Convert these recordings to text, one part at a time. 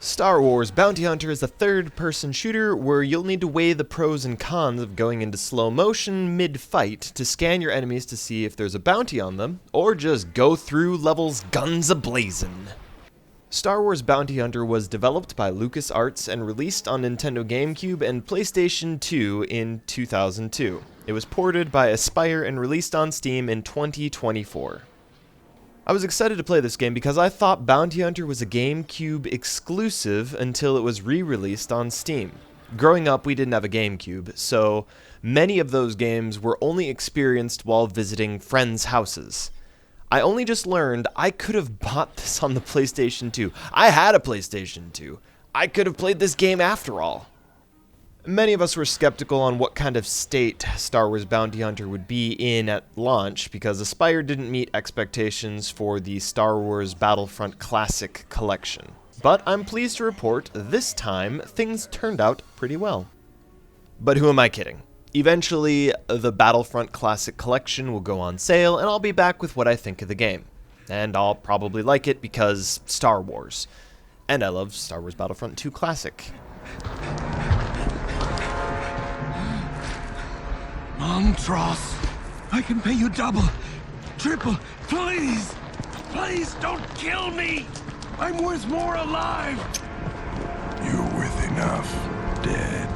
Star Wars Bounty Hunter is a third-person shooter where you'll need to weigh the pros and cons of going into slow motion mid-fight to scan your enemies to see if there's a bounty on them, or just go through levels guns a-blazin'. Star Wars Bounty Hunter was developed by LucasArts and released on Nintendo Gamecube and PlayStation 2 in 2002. It was ported by Aspyr and released on Steam in 2024. I was excited to play this game because I thought Bounty Hunter was a GameCube exclusive until it was re-released on Steam. Growing up, we didn't have a GameCube, so many of those games were only experienced while visiting friends' houses. I only just learned I could have bought this on the PlayStation 2. I had a PlayStation 2. I could have played this game after all. Many of us were skeptical on what kind of state Star Wars Bounty Hunter would be in at launch because Aspyr didn't meet expectations for the Star Wars Battlefront Classic collection. But I'm pleased to report this time things turned out pretty well. But who am I kidding? Eventually, the Battlefront Classic collection will go on sale and I'll be back with what I think of the game. And I'll probably like it because Star Wars. And I love Star Wars Battlefront 2 Classic. Montross, I can pay you double, triple, please! Please don't kill me! I'm worth more alive! You're worth enough, dead.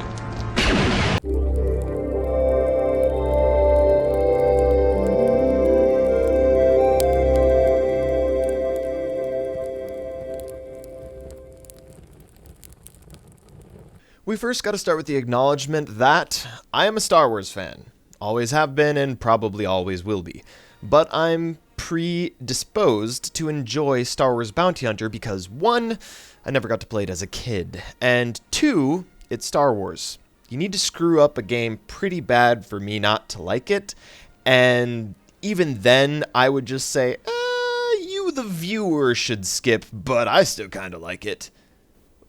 We first got to start with the acknowledgement that I am a Star Wars fan. Always have been and probably always will be. But I'm predisposed to enjoy Star Wars Bounty Hunter because 1, I never got to play it as a kid, and 2, it's Star Wars. You need to screw up a game pretty bad for me not to like it, and even then I would just say, you the viewer should skip, but I still kinda like it.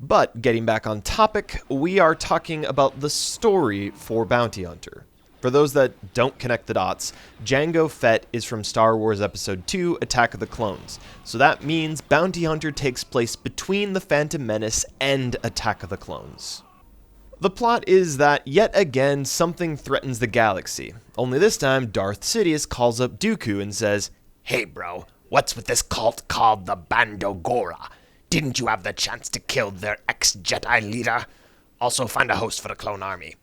But getting back on topic, we are talking about the story for Bounty Hunter. For those that don't connect the dots, Jango Fett is from Star Wars Episode 2, Attack of the Clones. So that means Bounty Hunter takes place between The Phantom Menace and Attack of the Clones. The plot is that yet again something threatens the galaxy. Only this time Darth Sidious calls up Dooku and says, "Hey bro, what's with this cult called the Bando Gora? Didn't you have the chance to kill their ex-Jedi leader? Also find a host for the clone army."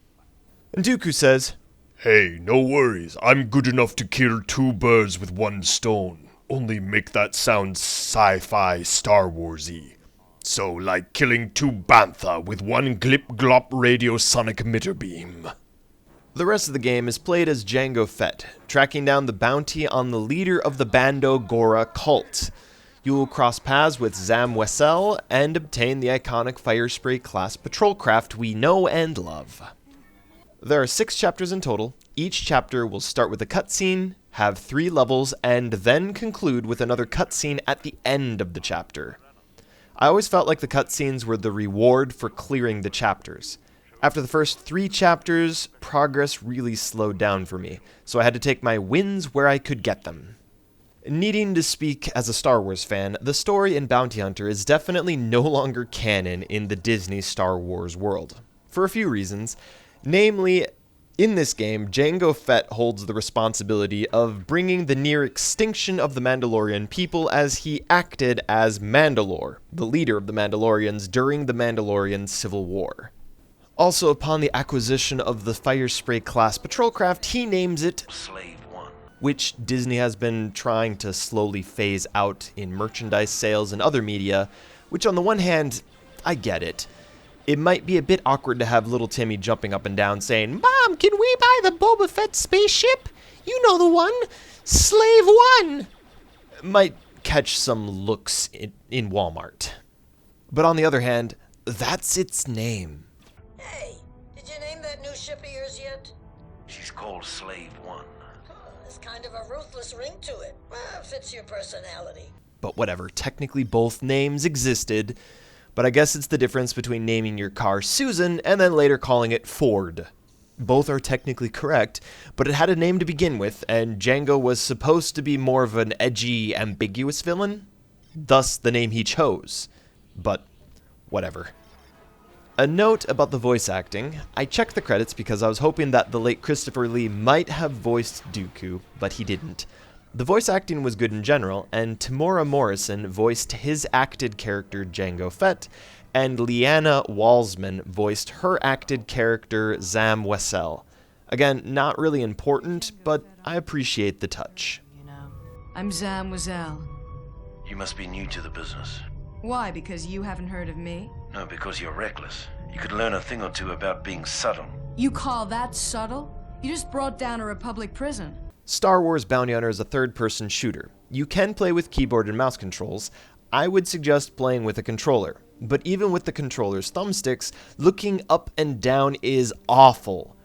And Dooku says, "Hey, no worries. I'm good enough to kill 2 birds with 1 stone. Only make that sound sci-fi Star Wars-y. So, like killing 2 bantha with 1 glip-glop radiosonic emitter beam." The rest of the game is played as Jango Fett, tracking down the bounty on the leader of the Bando Gora cult. You will cross paths with Zam Wesell and obtain the iconic Firespray class patrol craft we know and love. There are 6 chapters in total. Each chapter will start with a cutscene, have 3 levels, and then conclude with another cutscene at the end of the chapter. I always felt like the cutscenes were the reward for clearing the chapters. After the first 3 chapters, progress really slowed down for me, so I had to take my wins where I could get them. Needing to speak as a Star Wars fan, the story in Bounty Hunter is definitely no longer canon in the Disney Star Wars world, for a few reasons. Namely, in this game, Jango Fett holds the responsibility of bringing the near extinction of the Mandalorian people as he acted as Mandalore, the leader of the Mandalorians during the Mandalorian Civil War. Also, upon the acquisition of the Firespray class patrol craft, he names it Slave 1. Which Disney has been trying to slowly phase out in merchandise sales and other media, which on the one hand, I get it. It might be a bit awkward to have little Timmy jumping up and down saying, "Mom, can we buy the Boba Fett spaceship? You know the one, Slave 1!" Might catch some looks in Walmart. But on the other hand, that's its name. Hey, did you name that new ship of yours yet? She's called Slave 1. There's kind of a ruthless ring to it. Fits your personality. But whatever, technically both names existed. But I guess it's the difference between naming your car Susan and then later calling it Ford. Both are technically correct, but it had a name to begin with, and Jango was supposed to be more of an edgy, ambiguous villain. Thus, the name he chose. But Whatever. A note about the voice acting. I checked the credits because I was hoping that the late Christopher Lee might have voiced Dooku, but he didn't. The voice acting was good in general, and Tamora Morrison voiced his acted character Jango Fett, and Leanna Walsman voiced her acted character Zam Wesell. Again, not really important, but I appreciate the touch. I'm Zam Wesell. You must be new to the business. Why, because you haven't heard of me? No, because you're reckless. You could learn a thing or two about being subtle. You call that subtle? You just brought down a Republic prison. Star Wars Bounty Hunter is a third-person shooter. You can play with keyboard and mouse controls. I would suggest playing with a controller. But even with the controller's thumbsticks, looking up and down is awful.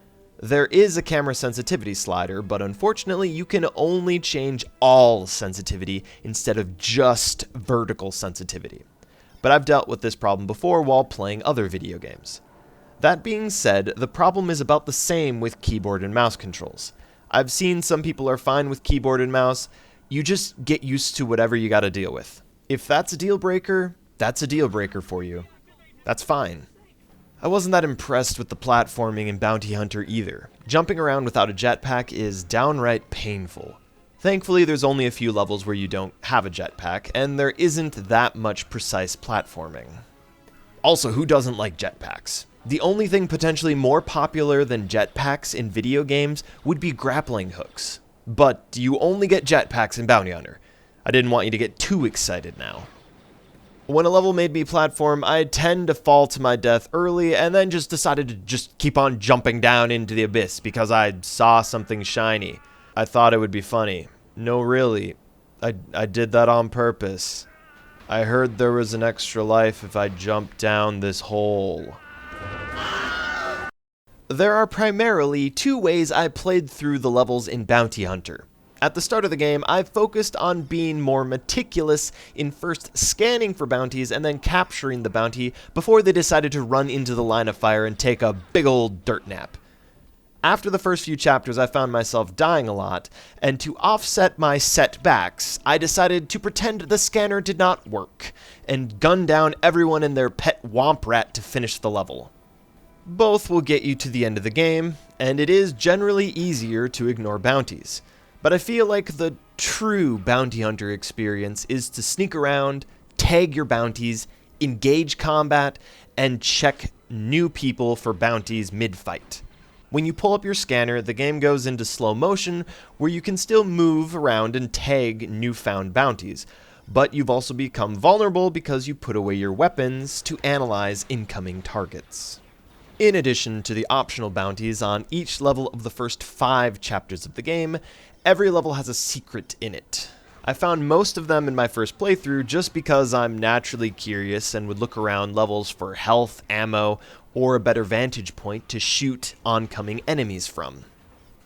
There is a camera sensitivity slider, but unfortunately you can only change all sensitivity instead of just vertical sensitivity. But I've dealt with this problem before while playing other video games. That being said, the problem is about the same with keyboard and mouse controls. I've seen some people are fine with keyboard and mouse. You just get used to whatever you gotta deal with. If that's a deal breaker, that's a deal breaker for you. That's fine. I wasn't that impressed with the platforming in Bounty Hunter either. Jumping around without a jetpack is downright painful. Thankfully, there's only a few levels where you don't have a jetpack, and there isn't that much precise platforming. Also, who doesn't like jetpacks? The only thing potentially more popular than jetpacks in video games would be grappling hooks. But you only get jetpacks in Bounty Hunter. I didn't want you to get too excited now. When a level made me platform, I tend to fall to my death early and then just decided to just keep on jumping down into the abyss because I saw something shiny. I thought it would be funny. No, really. I did that on purpose. I heard there was an extra life if I jumped down this hole. There are primarily two ways I played through the levels in Bounty Hunter. At the start of the game, I focused on being more meticulous in first scanning for bounties and then capturing the bounty before they decided to run into the line of fire and take a big old dirt nap. After the first few chapters, I found myself dying a lot, and to offset my setbacks, I decided to pretend the scanner did not work, and gun down everyone and their pet womp rat to finish the level. Both will get you to the end of the game, and it is generally easier to ignore bounties. But I feel like the true bounty hunter experience is to sneak around, tag your bounties, engage combat, and check new people for bounties mid-fight. When you pull up your scanner, the game goes into slow motion, where you can still move around and tag newfound bounties, but you've also become vulnerable because you put away your weapons to analyze incoming targets. In addition to the optional bounties on each level of the first 5 chapters of the game, every level has a secret in it. I found most of them in my first playthrough just because I'm naturally curious and would look around levels for health, ammo, or a better vantage point to shoot oncoming enemies from.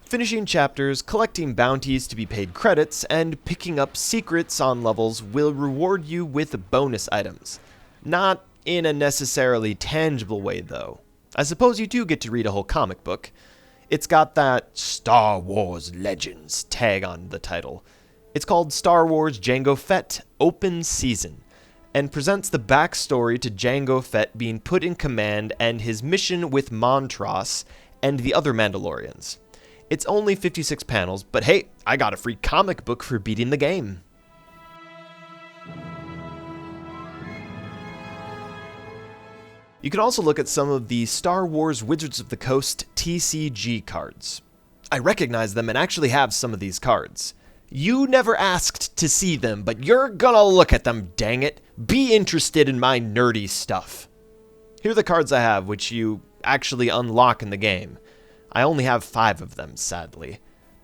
Finishing chapters, collecting bounties to be paid credits, and picking up secrets on levels will reward you with bonus items. Not in a necessarily tangible way, though. I suppose you do get to read a whole comic book. It's got that Star Wars Legends tag on the title. It's called Star Wars Jango Fett Open Season, and presents the backstory to Jango Fett being put in command and his mission with Montross and the other Mandalorians. It's only 56 panels, but hey, I got a free comic book for beating the game. You can also look at some of the Star Wars Wizards of the Coast TCG cards. I recognize them and actually have some of these cards. You never asked to see them, but you're gonna look at them, dang it. Be interested in my nerdy stuff. Here are the cards I have, which you actually unlock in the game. I only have 5 of them, sadly.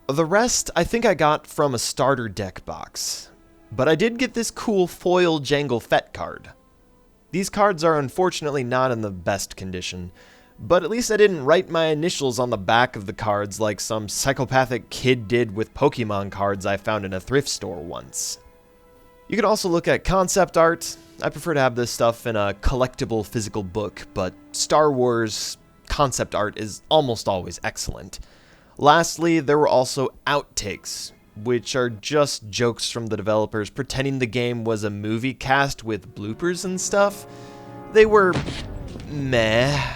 The rest I think I got from a starter deck box. But I did get this cool foil Jango Fett card. These cards are unfortunately not in the best condition, but at least I didn't write my initials on the back of the cards like some psychopathic kid did with Pokemon cards I found in a thrift store once. You can also look at concept art. I prefer to have this stuff in a collectible physical book, but Star Wars concept art is almost always excellent. Lastly, there were also outtakes, which are just jokes from the developers pretending the game was a movie cast with bloopers and stuff. They were meh.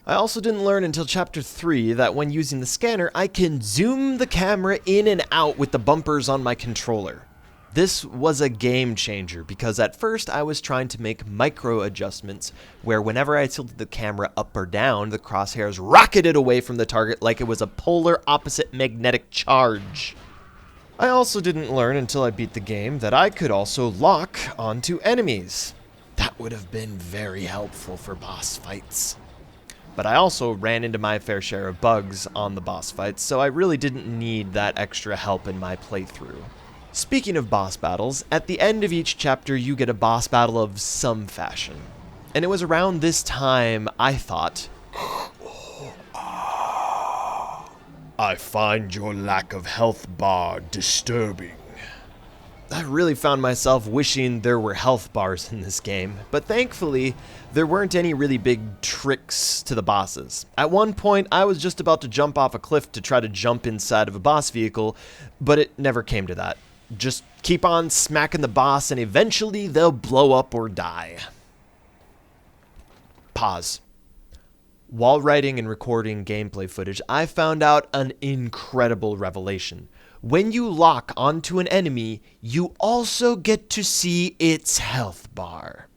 I also didn't learn until Chapter 3 that when using the scanner, I can zoom the camera in and out with the bumpers on my controller. This was a game changer because at first I was trying to make micro adjustments where whenever I tilted the camera up or down, the crosshairs rocketed away from the target like it was a polar opposite magnetic charge. I also didn't learn until I beat the game that I could also lock onto enemies. That would have been very helpful for boss fights. But I also ran into my fair share of bugs on the boss fights, so I really didn't need that extra help in my playthrough. Speaking of boss battles, at the end of each chapter you get a boss battle of some fashion. And it was around this time I thought, I find your lack of health bar disturbing. I really found myself wishing there were health bars in this game, but thankfully, there weren't any really big tricks to the bosses. At one point, I was just about to jump off a cliff to try to jump inside of a boss vehicle, but it never came to that. Just keep on smacking the boss and eventually they'll blow up or die. Pause. While writing and recording gameplay footage, I found out an incredible revelation. When you lock onto an enemy, you also get to see its health bar.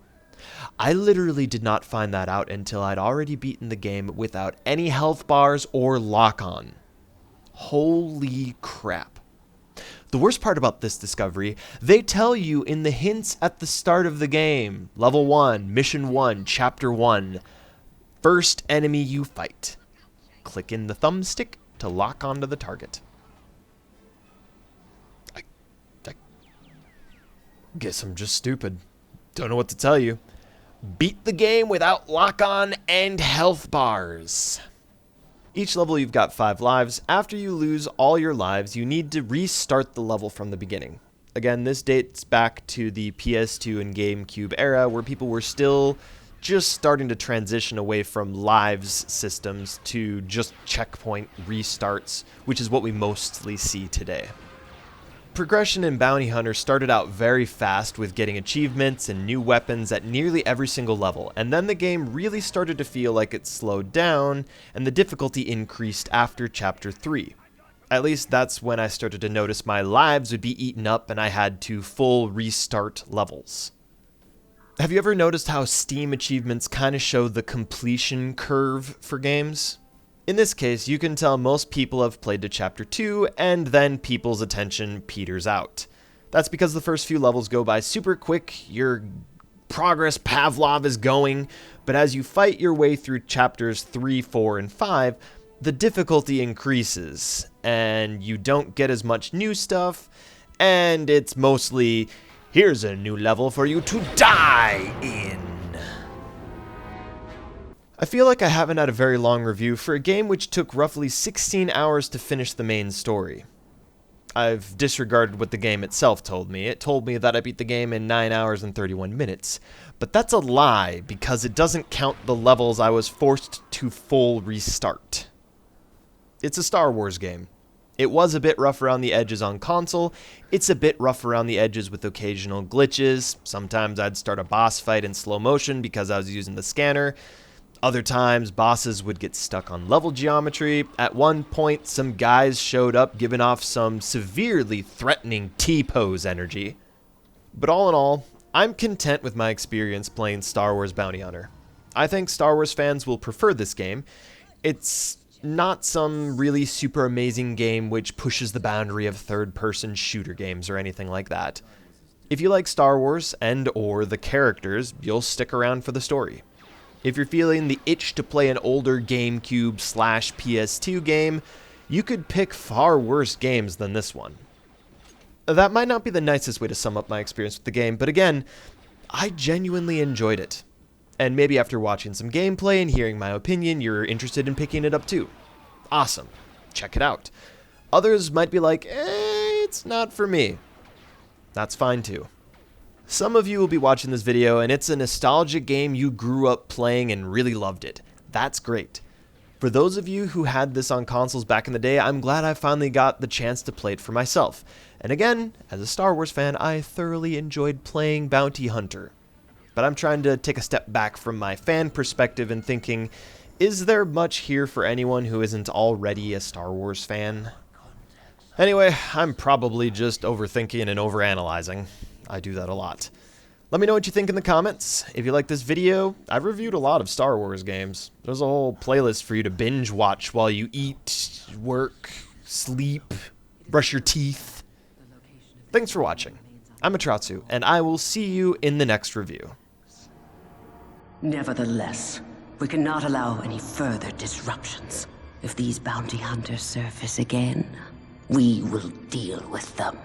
I literally did not find that out until I'd already beaten the game without any health bars or lock-on. Holy crap. The worst part about this discovery, they tell you in the hints at the start of the game. Level 1, Mission 1, Chapter 1. First enemy you fight. Click in the thumbstick to lock onto the target. Guess I'm just stupid. Don't know what to tell you. Beat the game without lock-on and health bars. Each level you've got 5 lives. After you lose all your lives, you need to restart the level from the beginning. Again, this dates back to the PS2 and Gamecube era where people were still just starting to transition away from lives systems to just checkpoint restarts, which is what we mostly see today. Progression in Bounty Hunter started out very fast with getting achievements and new weapons at nearly every single level, and then the game really started to feel like it slowed down and the difficulty increased after Chapter 3. At least that's when I started to notice my lives would be eaten up and I had to full restart levels. Have you ever noticed how Steam achievements kind of show the completion curve for games? In this case, you can tell most people have played to Chapter 2, and then people's attention peters out. That's because the first few levels go by super quick, your progress Pavlov is going, but as you fight your way through Chapters 3, 4, and 5, the difficulty increases, and you don't get as much new stuff, and it's mostly, here's a new level for you to die in. I feel like I haven't had a very long review for a game which took roughly 16 hours to finish the main story. I've disregarded what the game itself told me. It told me that I beat the game in 9 hours and 31 minutes. But that's a lie, because it doesn't count the levels I was forced to full restart. It's a Star Wars game. It was a bit rough around the edges on console. It's a bit rough around the edges with occasional glitches. Sometimes I'd start a boss fight in slow motion because I was using the scanner. Other times, bosses would get stuck on level geometry. At one point, some guys showed up giving off some severely threatening T-pose energy. But all in all, I'm content with my experience playing Star Wars Bounty Hunter. I think Star Wars fans will prefer this game. It's not some really super amazing game which pushes the boundary of third-person shooter games or anything like that. If you like Star Wars and/or the characters, you'll stick around for the story. If you're feeling the itch to play an older GameCube/PS2 game, you could pick far worse games than this one. That might not be the nicest way to sum up my experience with the game, but again, I genuinely enjoyed it. And maybe after watching some gameplay and hearing my opinion, you're interested in picking it up too. Awesome. Check it out. Others might be like, it's not for me. That's fine too. Some of you will be watching this video and it's a nostalgic game you grew up playing and really loved it. That's great. For those of you who had this on consoles back in the day, I'm glad I finally got the chance to play it for myself. And again, as a Star Wars fan, I thoroughly enjoyed playing Bounty Hunter. But I'm trying to take a step back from my fan perspective and thinking, is there much here for anyone who isn't already a Star Wars fan? Anyway, I'm probably just overthinking and overanalyzing. I do that a lot. Let me know what you think in the comments. If you like this video, I've reviewed a lot of Star Wars games. There's a whole playlist for you to binge watch while you eat, work, sleep, brush your teeth. Thanks for watching. I'm Atratzu, and I will see you in the next review. Nevertheless, we cannot allow any further disruptions. If these bounty hunters surface again, we will deal with them.